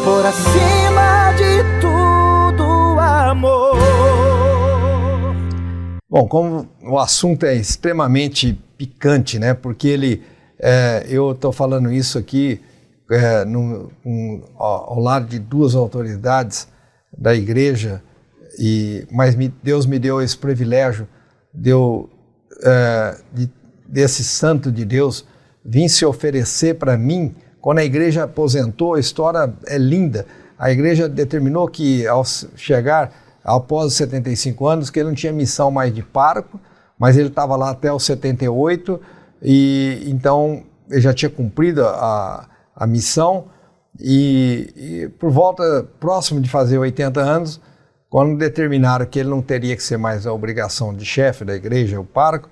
por acima de tudo, amor. Bom, como o assunto é extremamente picante, né? Porque eu estou falando isso aqui ao lado de duas autoridades da igreja, mas Deus me deu esse privilégio desse santo de Deus vir se oferecer para mim. Quando a igreja aposentou, a história é linda. A igreja determinou que, ao chegar após os 75 anos, que ele não tinha missão mais de pároco, mas ele estava lá até os 78, e então ele já tinha cumprido a missão, e por volta, próximo de fazer 80 anos, quando determinaram que ele não teria que ser mais a obrigação de chefe da igreja, o pároco,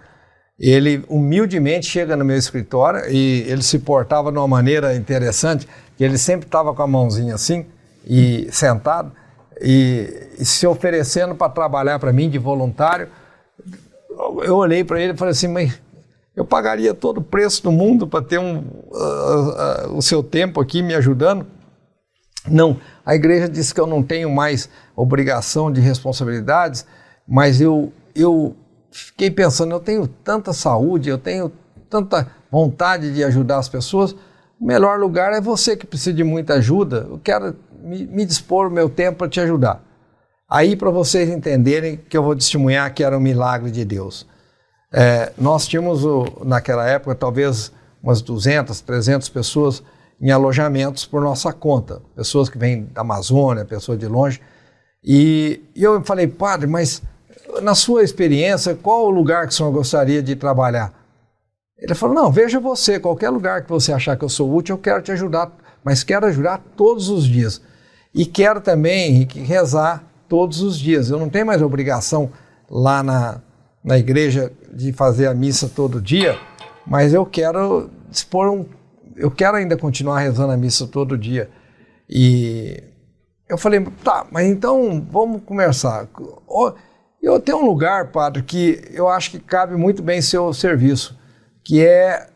ele humildemente chega no meu escritório, e ele se portava de uma maneira interessante, que ele sempre estava com a mãozinha assim, e sentado, e se oferecendo para trabalhar para mim de voluntário. Eu olhei para ele e falei assim, mas eu pagaria todo o preço do mundo para ter o seu tempo aqui me ajudando? Não, a igreja disse que eu não tenho mais obrigação de responsabilidades, mas eu fiquei pensando, eu tenho tanta saúde, eu tenho tanta vontade de ajudar as pessoas, o melhor lugar é você que precisa de muita ajuda, eu quero me dispor o meu tempo para te ajudar. Aí, para vocês entenderem que eu vou testemunhar que era um milagre de Deus. Nós tínhamos, naquela época, talvez umas 200, 300 pessoas em alojamentos por nossa conta. Pessoas que vêm da Amazônia, pessoas de longe. E eu falei, padre, mas na sua experiência, qual o lugar que o senhor gostaria de trabalhar? Ele falou, não, veja você, qualquer lugar que você achar que eu sou útil, eu quero te ajudar, mas quero ajudar todos os dias. E quero também, Henrique, rezar todos os dias. Eu não tenho mais obrigação lá na igreja de fazer a missa todo dia, mas eu quero eu quero ainda continuar rezando a missa todo dia. E eu falei, tá, mas então vamos começar. Eu tenho um lugar, padre, que eu acho que cabe muito bem seu serviço, que é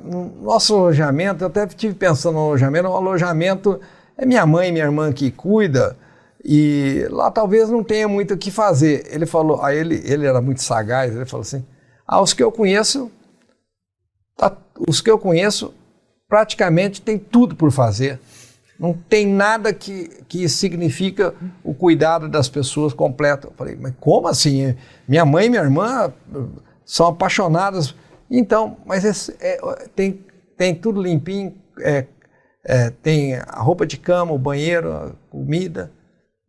no nosso alojamento. Eu até estive pensando no alojamento. O alojamento é minha mãe e minha irmã que cuida, e lá talvez não tenha muito o que fazer. Ele falou, aí ele era muito sagaz, ele falou assim, os que eu conheço praticamente tem tudo por fazer. Não tem nada que significa o cuidado das pessoas completo. Eu falei, mas como assim? Minha mãe e minha irmã são apaixonadas. Então, mas tem tudo limpinho, tem a roupa de cama, o banheiro, a comida,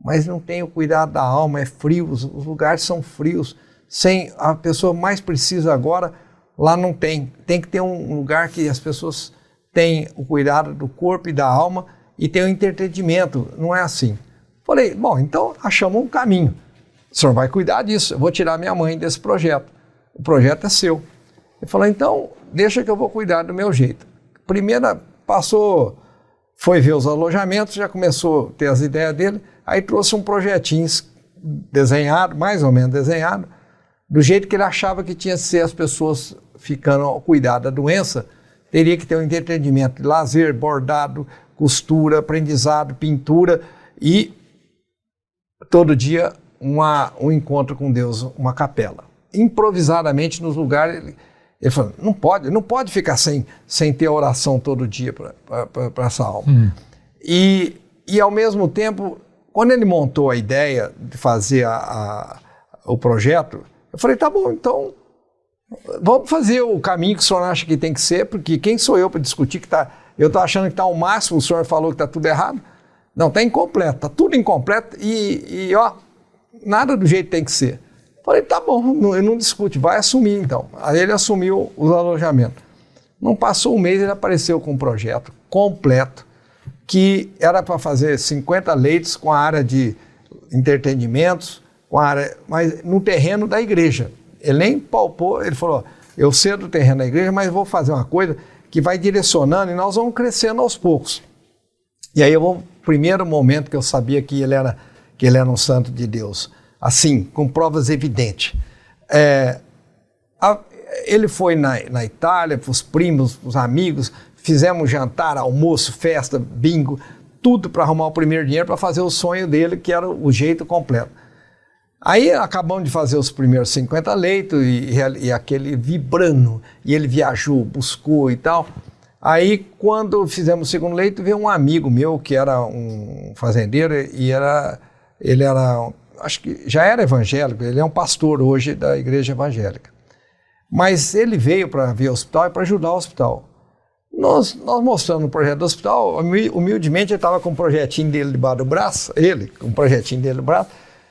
mas não tem o cuidado da alma, é frio, os lugares são frios. Sem a pessoa mais precisa agora, lá não tem. Tem que ter um lugar que as pessoas têm o cuidado do corpo e da alma e tem o entretenimento, não é assim. Falei, bom, então achamos um caminho. O senhor vai cuidar disso, eu vou tirar minha mãe desse projeto. O projeto é seu. Ele falou, então, deixa que eu vou cuidar do meu jeito. Primeira, foi ver os alojamentos, já começou a ter as ideias dele, aí trouxe um projetinho desenhado, mais ou menos desenhado, do jeito que ele achava que tinha que ser as pessoas ficando ao cuidado da doença, teria que ter um entretenimento de lazer, bordado, costura, aprendizado, pintura e todo dia um encontro com Deus, uma capela. Improvisadamente nos lugares, ele falou, não pode ficar sem ter oração todo dia para essa alma. E ao mesmo tempo, quando ele montou a ideia de fazer o projeto, eu falei, tá bom, então vamos fazer o caminho que o senhor acha que tem que ser, porque quem sou eu para discutir que eu estou achando que está ao máximo, o senhor falou que está tudo errado. Não, está incompleto, está tudo incompleto e nada do jeito que tem que ser. Falei, tá bom, ele não discute, vai assumir então. Aí ele assumiu os alojamentos. Não passou um mês, ele apareceu com um projeto completo, que era para fazer 50 leitos com a área de entretenimentos, mas no terreno da igreja. Ele nem palpou, ele falou, eu sei do terreno da igreja, mas vou fazer uma coisa que vai direcionando e nós vamos crescendo aos poucos. E aí primeiro momento que eu sabia que ele era um santo de Deus, assim, com provas evidentes. Ele foi na Itália, para os primos, os amigos, fizemos jantar, almoço, festa, bingo, tudo para arrumar o primeiro dinheiro para fazer o sonho dele, que era o jeito completo. Aí acabamos de fazer os primeiros 50 leitos e aquele vibrando, e ele viajou, buscou e tal. Aí quando fizemos o segundo leito, veio um amigo meu que era um fazendeiro e ele era, acho que já era evangélico, ele é um pastor hoje da igreja evangélica. Mas ele veio para ver o hospital e para ajudar o hospital. Nós mostrando o projeto do hospital, humildemente ele estava com um projetinho dele debaixo do braço,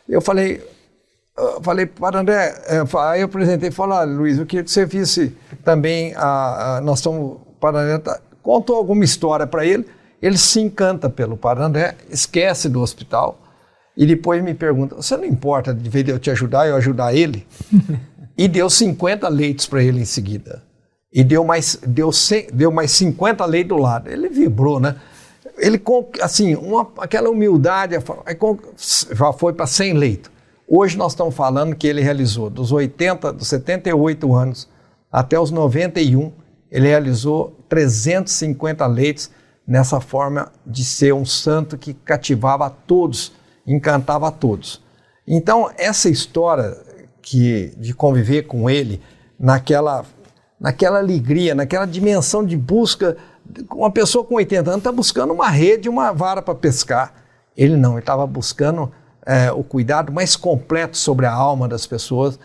eu falei para André, aí eu apresentei e falei, Luiz, eu queria que você visse também, nós estamos, André contou alguma história para ele se encanta pelo Padre André, esquece do hospital e depois me pergunta, você não importa de vez de eu te ajudar, eu ajudar ele? E deu 50 leitos para ele em seguida. E deu mais 50 leitos do lado. Ele vibrou, né? Ele, assim, aquela humildade, já foi para 100 leitos. Hoje nós estamos falando que ele realizou, dos 78 anos até os 91, ele realizou 350 leitos nessa forma de ser um santo que cativava a todos, encantava a todos. Então, essa história de conviver com ele, naquela alegria, naquela dimensão de busca, uma pessoa com 80 anos está buscando uma rede, uma vara para pescar. Ele não, ele estava buscando o cuidado mais completo sobre a alma das pessoas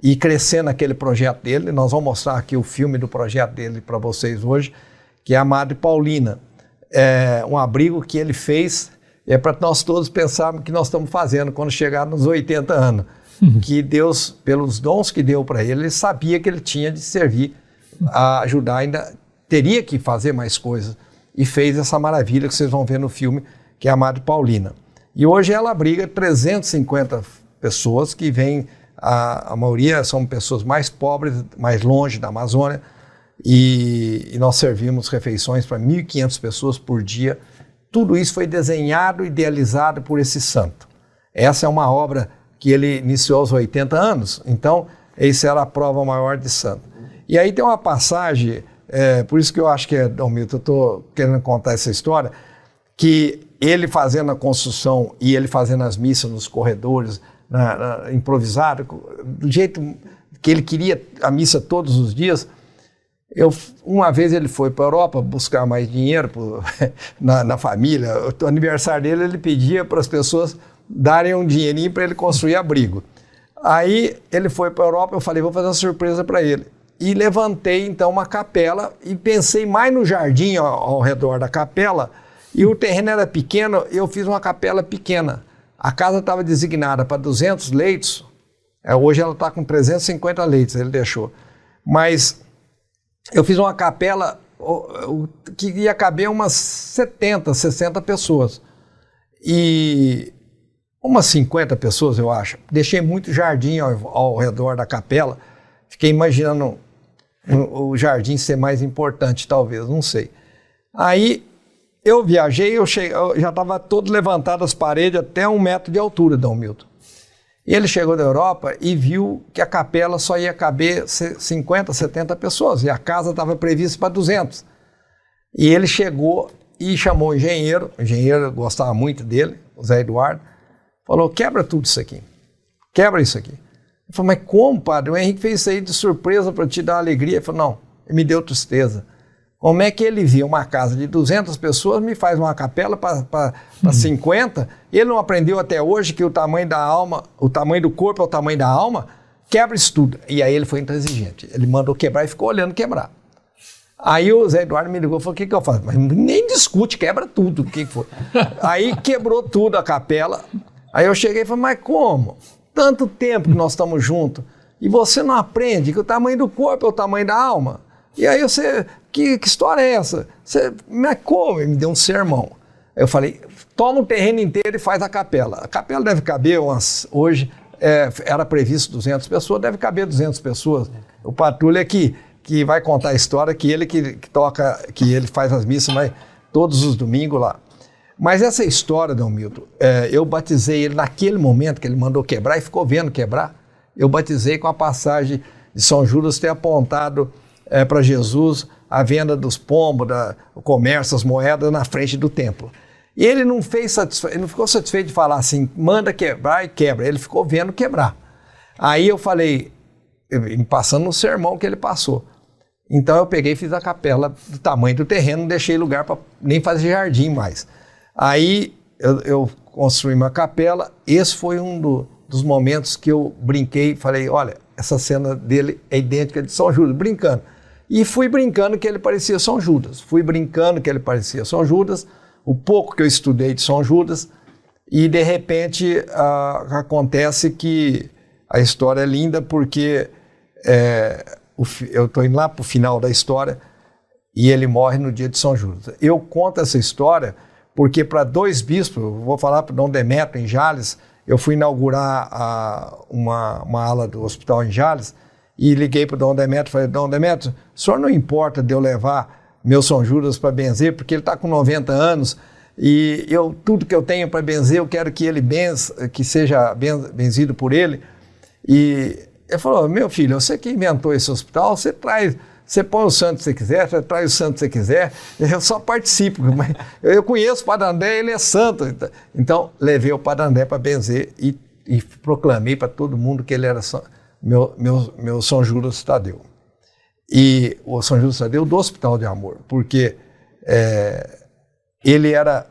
e crescendo naquele projeto dele. Nós vamos mostrar aqui o filme do projeto dele para vocês hoje, que é a Madre Paulina. É um abrigo que ele fez, para nós todos pensarmos que nós estamos fazendo quando chegar nos 80 anos. Que Deus, pelos dons que deu para ele sabia que ele tinha de servir, a ajudar, ainda teria que fazer mais coisas. E fez essa maravilha que vocês vão ver no filme, que é a Madre Paulina. E hoje ela abriga 350 pessoas que vêm, a maioria são pessoas mais pobres, mais longe da Amazônia, e nós servimos refeições para 1.500 pessoas por dia. Tudo isso foi desenhado e idealizado por esse santo. Essa é uma obra que ele iniciou aos 80 anos, então essa era a prova maior de santo. E aí tem uma passagem, por isso que eu acho que Dom Milton, eu estou querendo contar essa história, que ele fazendo a construção e ele fazendo as missas nos corredores, improvisado, do jeito que ele queria a missa todos os dias. Uma vez ele foi para a Europa buscar mais dinheiro na família, o aniversário dele ele pedia para as pessoas darem um dinheirinho para ele construir abrigo. Aí ele foi para a Europa, eu falei, vou fazer uma surpresa para ele. E levantei então uma capela e pensei mais no jardim ao redor da capela, e o terreno era pequeno, eu fiz uma capela pequena. A casa estava designada para 200 leitos, hoje ela está com 350 leitos, ele deixou. Mas eu fiz uma capela que ia caber umas 70, 60 pessoas. E umas 50 pessoas, eu acho. Deixei muito jardim ao redor da capela. Fiquei imaginando o jardim ser mais importante, talvez, não sei. Aí eu viajei, eu já estava todo levantado as paredes até 1 metro de altura, Dom Milton. Ele chegou da Europa e viu que a capela só ia caber 50, 70 pessoas, e a casa estava prevista para 200. E ele chegou e chamou o engenheiro gostava muito dele, o Zé Eduardo, falou, quebra tudo isso aqui, quebra isso aqui. Ele falou, mas como, padre? O Henrique fez isso aí de surpresa para te dar alegria. Ele falou, não, ele me deu tristeza. Como é que ele via uma casa de 200 pessoas, me faz uma capela para 50? Ele não aprendeu até hoje que o tamanho da alma, o tamanho do corpo é o tamanho da alma? Quebra isso tudo. E aí ele foi intransigente. Ele mandou quebrar e ficou olhando quebrar. Aí o Zé Eduardo me ligou e falou, o que eu faço? Mas nem discute, quebra tudo. O que foi? Aí quebrou tudo a capela. Aí eu cheguei e falei, mas como? Tanto tempo que nós estamos juntos e você não aprende que o tamanho do corpo é o tamanho da alma? E aí você, que história é essa? Mas como? Ele me deu um sermão. Eu falei, toma o terreno inteiro e faz a capela. A capela deve caber hoje, era previsto 200 pessoas, deve caber 200 pessoas. O Patrulha é que vai contar a história, que ele que toca, que ele faz as missas todos os domingos lá. Mas essa história, Dom Milton, eu batizei ele naquele momento que ele mandou quebrar e ficou vendo quebrar. Eu batizei com a passagem de São Judas ter apontado para Jesus a venda dos pombos, o comércio, as moedas na frente do templo. E ele não ele não ficou satisfeito de falar assim, manda quebrar e quebra. Ele ficou vendo quebrar. Aí eu falei, passando no sermão que ele passou. Então eu peguei e fiz a capela do tamanho do terreno, não deixei lugar para nem fazer jardim mais. Aí eu construí uma capela. Esse foi um dos momentos que eu brinquei e falei, olha, essa cena dele é idêntica de São Judas, brincando. E fui brincando que ele parecia São Judas. O pouco que eu estudei de São Judas, e de repente acontece que a história é linda porque eu estou indo lá para o final da história e ele morre no dia de São Judas. Eu conto essa história porque para 2 bispos, eu vou falar para o Dom Demétrio em Jales, eu fui inaugurar uma ala do hospital em Jales e liguei para o Dom Demétrio e falei, Dom Demétrio, o senhor não importa de eu levar meu São Judas para benzer, porque ele está com 90 anos e tudo que eu tenho para benzer, eu quero que ele que seja benzido por ele. E ele falou, meu filho, você que inventou esse hospital, você põe o santo que você quiser, você traz o santo que você quiser, eu só participo, mas eu conheço o Padre André, ele é santo. Então, levei o Padre André para benzer e proclamei para todo mundo que ele era meu São Judas Tadeu. E o São Judas Tadeu do Hospital de Amor, porque ele era,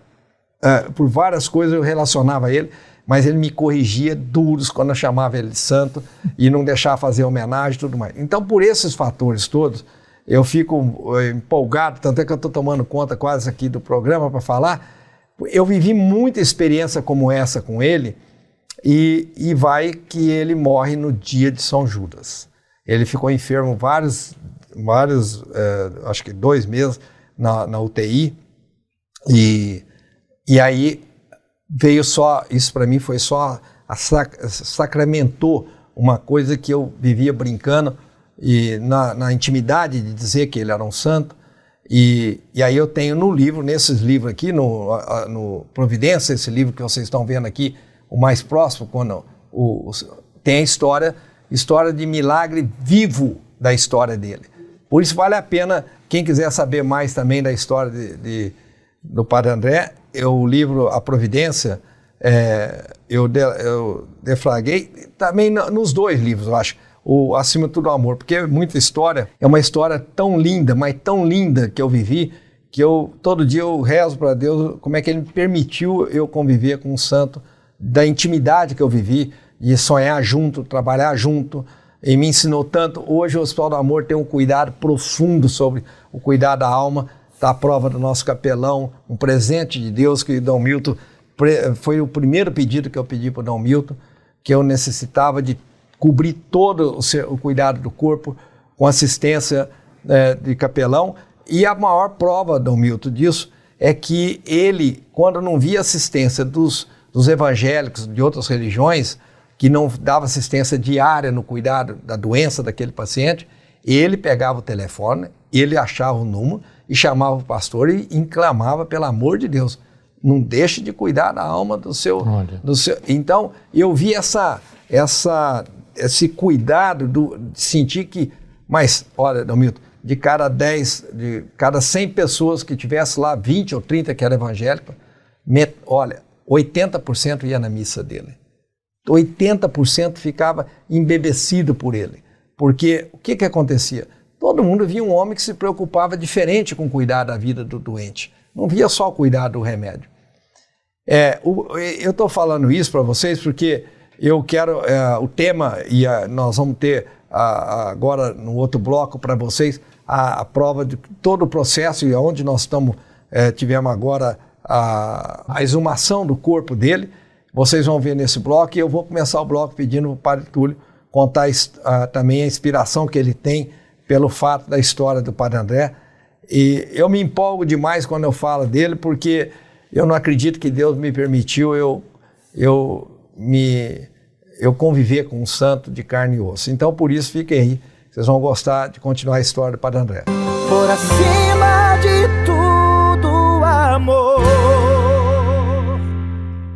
por várias coisas eu relacionava ele, mas ele me corrigia duros quando eu chamava ele de santo e não deixava fazer homenagem e tudo mais. Então, por esses fatores todos, eu fico empolgado, tanto é que eu estou tomando conta quase aqui do programa para falar. Eu vivi muita experiência como essa com ele e vai que ele morre no dia de São Judas. Ele ficou enfermo vários acho que 2 meses na UTI e aí veio só, isso para mim foi só, sacramentou uma coisa que eu vivia brincando e na intimidade de dizer que ele era um santo. E aí eu tenho no livro, nesses livros aqui, no Providência, esse livro que vocês estão vendo aqui, o mais próximo, quando tem a história de milagre vivo da história dele. Por isso vale a pena, quem quiser saber mais também da história do Padre André, o livro A Providência, eu deflaguei, também nos 2 livros, eu acho, o Acima de Tudo Amor, porque é muita história, é uma história tão linda, mas tão linda que eu vivi, que todo dia eu rezo para Deus como é que Ele me permitiu eu conviver com um santo, da intimidade que eu vivi, de sonhar junto, trabalhar junto, e me ensinou tanto. Hoje o Hospital do Amor tem um cuidado profundo sobre o cuidado da alma, está à prova do nosso capelão, um presente de Deus que Dom Milton, foi o primeiro pedido que eu pedi para o Dom Milton, que eu necessitava de cobrir todo o cuidado do corpo com assistência de capelão. E a maior prova, Dom Milton, disso é que ele, quando não via assistência dos evangélicos de outras religiões, que não dava assistência diária no cuidado da doença daquele paciente, ele pegava o telefone, ele achava o número e chamava o pastor e inclamava, pelo amor de Deus, não deixe de cuidar da alma do seu... Então, eu vi esse cuidado de sentir que... Mas, olha, Dom Milton, de cada 100 pessoas que tivesse lá, 20 ou 30 que eram evangélicas, olha, 80% ia na missa dele. 80% ficava embebecido por ele. Porque o que acontecia? Todo mundo via um homem que se preocupava diferente com cuidar da vida do doente. Não via só cuidar do remédio. Eu estou falando isso para vocês porque eu quero o tema, e nós vamos ter agora no outro bloco para vocês a prova de todo o processo e onde nós tivemos agora a exumação do corpo dele. Vocês vão ver nesse bloco e eu vou começar o bloco pedindo para o Padre Túlio contar também a inspiração que ele tem pelo fato da história do Padre André. E eu me empolgo demais quando eu falo dele, porque eu não acredito que Deus me permitiu eu conviver com um santo de carne e osso. Então, por isso, fiquem aí. Vocês vão gostar de continuar a história do Padre André. Por acima de tudo, amor.